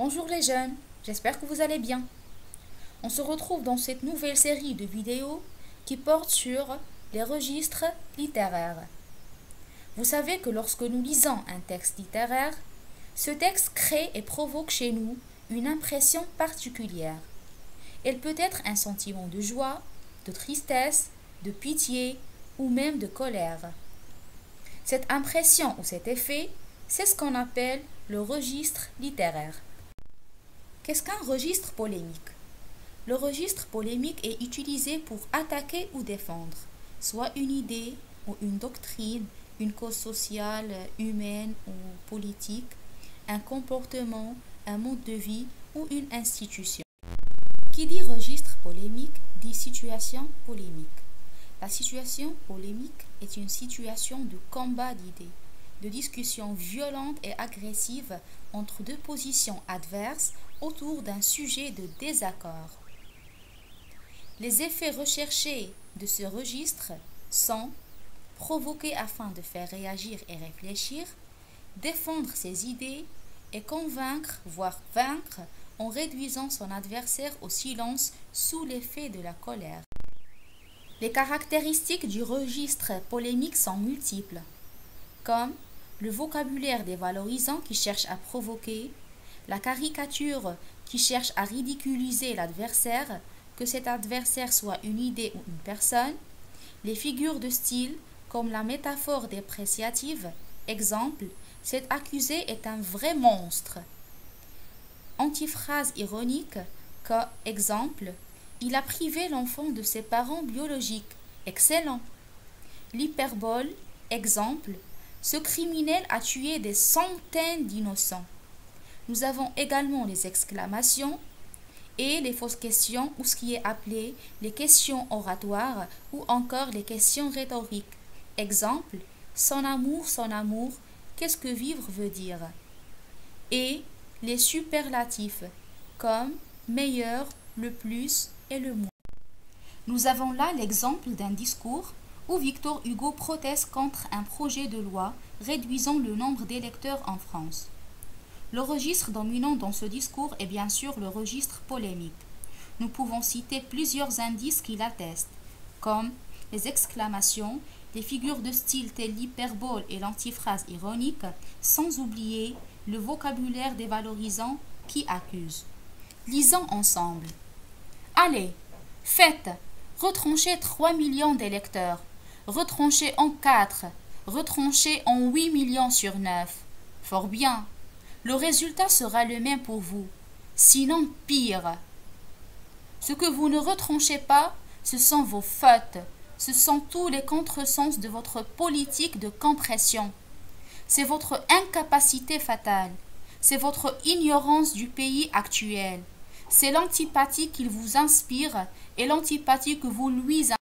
Bonjour les jeunes, j'espère que vous allez bien. On se retrouve dans cette nouvelle série de vidéos qui porte sur les registres littéraires. Vous savez que lorsque nous lisons un texte littéraire, ce texte crée et provoque chez nous une impression particulière. Elle peut être un sentiment de joie, de tristesse, de pitié ou même de colère. Cette impression ou cet effet, c'est ce qu'on appelle le registre littéraire. Qu'est-ce qu'un registre polémique? Le registre polémique est utilisé pour attaquer ou défendre, soit une idée ou une doctrine, une cause sociale, humaine ou politique, un comportement, un mode de vie ou une institution. Qui dit registre polémique dit situation polémique. La situation polémique est une situation de combat d'idées, de discussion violente et agressive entre deux positions adverses autour d'un sujet de désaccord. Les effets recherchés de ce registre sont provoquer afin de faire réagir et réfléchir, défendre ses idées et convaincre, voire vaincre, en réduisant son adversaire au silence sous l'effet de la colère. Les caractéristiques du registre polémique sont multiples, comme le vocabulaire dévalorisant qui cherche à provoquer, la caricature qui cherche à ridiculiser l'adversaire, que cet adversaire soit une idée ou une personne, les figures de style comme la métaphore dépréciative, exemple, cet accusé est un vrai monstre. Antiphrase ironique, exemple, il a privé l'enfant de ses parents biologiques, excellent. L'hyperbole, exemple, ce criminel a tué des centaines d'innocents. Nous avons également les exclamations et les fausses questions ou ce qui est appelé les questions oratoires ou encore les questions rhétoriques. Exemple, son amour, qu'est-ce que vivre veut dire? Et les superlatifs comme meilleur, le plus et le moins. Nous avons là l'exemple d'un discours où Victor Hugo proteste contre un projet de loi réduisant le nombre d'électeurs en France. Le registre dominant dans ce discours est bien sûr le registre polémique. Nous pouvons citer plusieurs indices qui l'attestent, comme les exclamations, les figures de style telles l'hyperbole et l'antiphrase ironique, sans oublier le vocabulaire dévalorisant qui accuse. Lisons ensemble. Allez, faites, retranchez 3 millions d'électeurs, retranchez en 4, retranchez en 8 millions sur 9. Fort bien. Le résultat sera le même pour vous, sinon pire. Ce que vous ne retranchez pas, ce sont vos fautes, ce sont tous les contresens de votre politique de compression. C'est votre incapacité fatale, c'est votre ignorance du pays actuel, c'est l'antipathie qu'il vous inspire et l'antipathie que vous lui